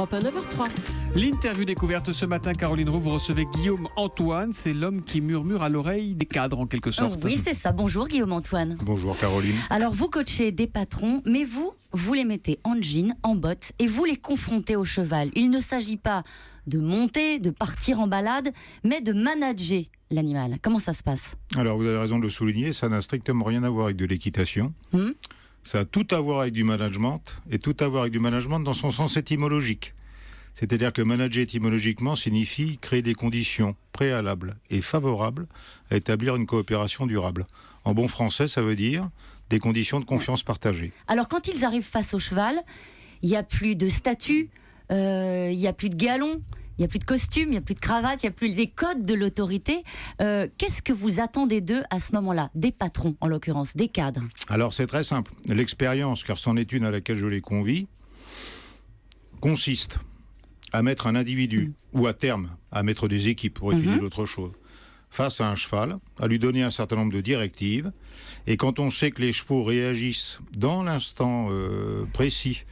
Europe 1, 9h03. L'interview découverte ce matin, Caroline Roux, vous recevez Guillaume Antoine. C'est l'homme qui murmure à l'oreille des cadres, en quelque sorte. Oui, c'est ça. Bonjour Guillaume Antoine. Bonjour Caroline. Alors vous coachez des patrons, mais vous les mettez en jean, en bottes, et vous les confrontez au cheval. Il ne s'agit pas de monter, de partir en balade, mais de manager l'animal. Comment ça se passe ? Alors vous avez raison de le souligner, ça n'a strictement rien à voir avec de l'équitation. Ça a tout à voir avec du management, et tout à voir avec du management dans son sens étymologique. C'est-à-dire que manager étymologiquement signifie créer des conditions préalables et favorables à établir une coopération durable. En bon français, ça veut dire des conditions de confiance partagée. Alors quand ils arrivent face au cheval, il n'y a plus de statut, il n'y a plus de galon, il n'y a plus de costume, il n'y a plus de cravate, il n'y a plus des codes de l'autorité. Qu'est-ce que vous attendez d'eux à ce moment-là ? Des patrons, en l'occurrence, des cadres. Alors c'est très simple. L'expérience, car c'en est une à laquelle je les convie, consiste à mettre un individu, ou à terme, à mettre des équipes, pour étudier d'autres choses, face à un cheval, à lui donner un certain nombre de directives, et quand on sait que les chevaux réagissent dans l'instant précis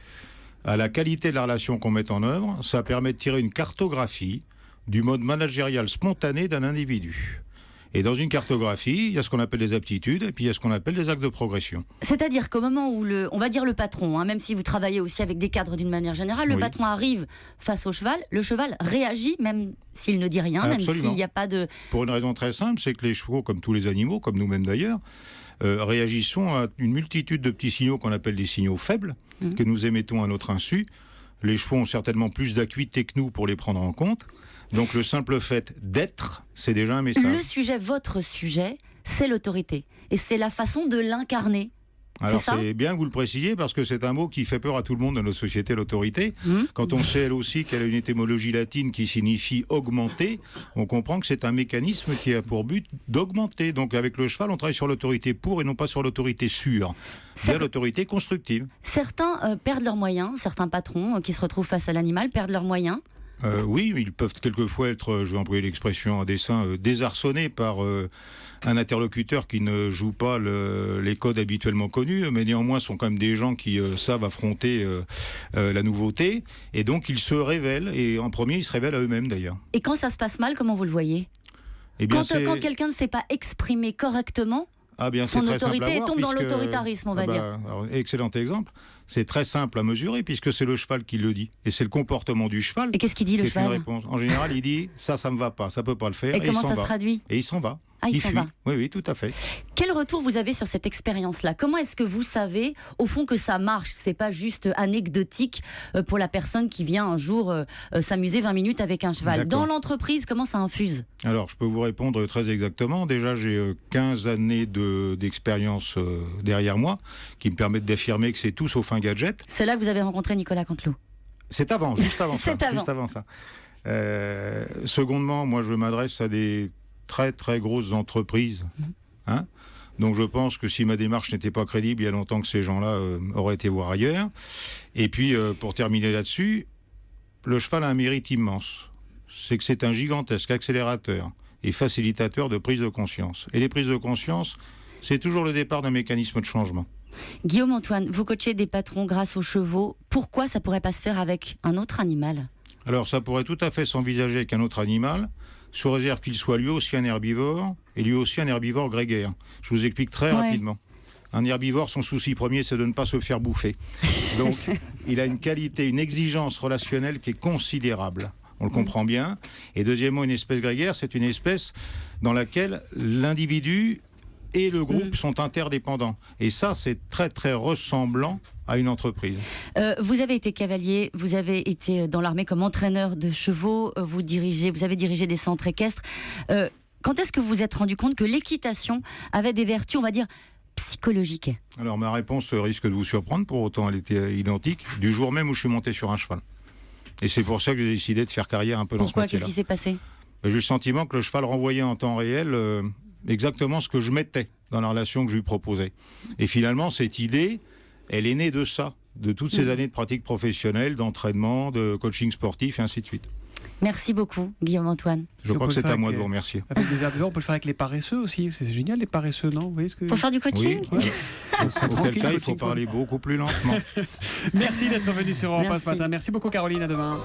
à la qualité de la relation qu'on met en œuvre, ça permet de tirer une cartographie du mode managérial spontané d'un individu. Et dans une cartographie, il y a ce qu'on appelle des aptitudes, et puis il y a ce qu'on appelle des axes de progression. C'est-à-dire qu'au moment où on va dire le patron, même si vous travaillez aussi avec des cadres d'une manière générale, le patron arrive face au cheval, le cheval réagit même s'il ne dit rien, Absolument. même s'il n'y a pas de... Pour une raison très simple, c'est que les chevaux, comme tous les animaux, comme nous-mêmes d'ailleurs, réagissons à une multitude de petits signaux qu'on appelle des signaux faibles, que nous émettons à notre insu. Les chevaux ont certainement plus d'acuité que nous pour les prendre en compte. Donc le simple fait d'être, c'est déjà un message. Le sujet, votre sujet, c'est l'autorité. Et c'est la façon de l'incarner. Alors c'est bien que vous le précisiez parce que c'est un mot qui fait peur à tout le monde dans notre société, l'autorité. Quand on sait elle aussi qu'elle a une étymologie latine qui signifie augmenter, on comprend que c'est un mécanisme qui a pour but d'augmenter. Donc avec le cheval, on travaille sur l'autorité pour et non pas sur l'autorité sur. C'est l'autorité constructive. Certains perdent leurs moyens, certains patrons qui se retrouvent face à l'animal perdent leurs moyens. Oui, ils peuvent quelquefois être, je vais employer l'expression à dessein, désarçonnés par un interlocuteur qui ne joue pas les codes habituellement connus, mais néanmoins sont quand même des gens qui savent affronter la nouveauté, et donc ils se révèlent, et en premier ils se révèlent à eux-mêmes d'ailleurs. Et quand ça se passe mal, comment vous le voyez ? Eh bien, quand quelqu'un ne sait pas exprimer correctement son autorité tombe dans l'autoritarisme, on va dire. Alors, excellent exemple. C'est très simple à mesurer puisque c'est le cheval qui le dit. Et c'est le comportement du cheval. Et qu'est-ce qu'il dit le cheval ? Une réponse. En général, il dit ça me va pas, ça peut pas le faire. Et comment ça se traduit ? Et il s'en va. Ah, il s'en fuit. va. Oui, tout à fait. Quel retour vous avez sur cette expérience-là ? Comment est-ce que vous savez, au fond, que ça marche ? C'est pas juste anecdotique pour la personne qui vient un jour s'amuser 20 minutes avec un cheval. D'accord. Dans l'entreprise, comment ça infuse ? Alors, je peux vous répondre très exactement. Déjà, j'ai 15 années d'expérience derrière moi qui me permettent d'affirmer que c'est tout sauf un gadget. C'est là que vous avez rencontré Nicolas Canteloup. C'est avant, juste avant ça. Avant. Juste avant ça. Secondement, moi, je m'adresse à des très très grosses entreprises. Donc je pense que si ma démarche n'était pas crédible, il y a longtemps que ces gens-là auraient été voir ailleurs. Et puis, pour terminer là-dessus, le cheval a un mérite immense. C'est que c'est un gigantesque accélérateur et facilitateur de prise de conscience. Et les prises de conscience, c'est toujours le départ d'un mécanisme de changement. Guillaume Antoine, vous coachez des patrons grâce aux chevaux. Pourquoi ça pourrait pas se faire avec un autre animal ? Alors ça pourrait tout à fait s'envisager avec un autre animal, sous réserve qu'il soit lui aussi un herbivore et lui aussi un herbivore grégaire. Je vous explique très rapidement. Un herbivore, son souci premier, c'est de ne pas se faire bouffer. Donc il a une qualité, une exigence relationnelle qui est considérable. On le comprend bien. Et deuxièmement, une espèce grégaire, c'est une espèce dans laquelle l'individu et le groupe sont interdépendants. Et ça, c'est très très ressemblant à une entreprise. Vous avez été cavalier, vous avez été dans l'armée comme entraîneur de chevaux, vous avez dirigé des centres équestres. Quand est-ce que vous vous êtes rendu compte que l'équitation avait des vertus, on va dire, psychologiques ? Alors ma réponse risque de vous surprendre, pour autant elle était identique, du jour même où je suis monté sur un cheval. Et c'est pour ça que j'ai décidé de faire carrière un peu dans ce métier-là. Pourquoi ? Qu'est-ce qui s'est passé ? J'ai eu le sentiment que le cheval renvoyait en temps réel exactement ce que je mettais dans la relation que je lui proposais. Et finalement, cette idée, elle est née de ça, de toutes ces années de pratique professionnelle, d'entraînement, de coaching sportif et ainsi de suite. Merci beaucoup, Guillaume-Antoine. Je crois que c'est à moi de vous avec, remercier. avec des herbivores, on peut le faire avec les paresseux aussi. C'est génial, les paresseux, non? Vous voyez ce que... Pour faire du coaching. Oui. On serait Auquel tranquille, cas, il coaching faut parler beaucoup plus lentement. Merci d'être venu sur Europe 1 ce Merci. matin. Merci beaucoup, Caroline. À demain.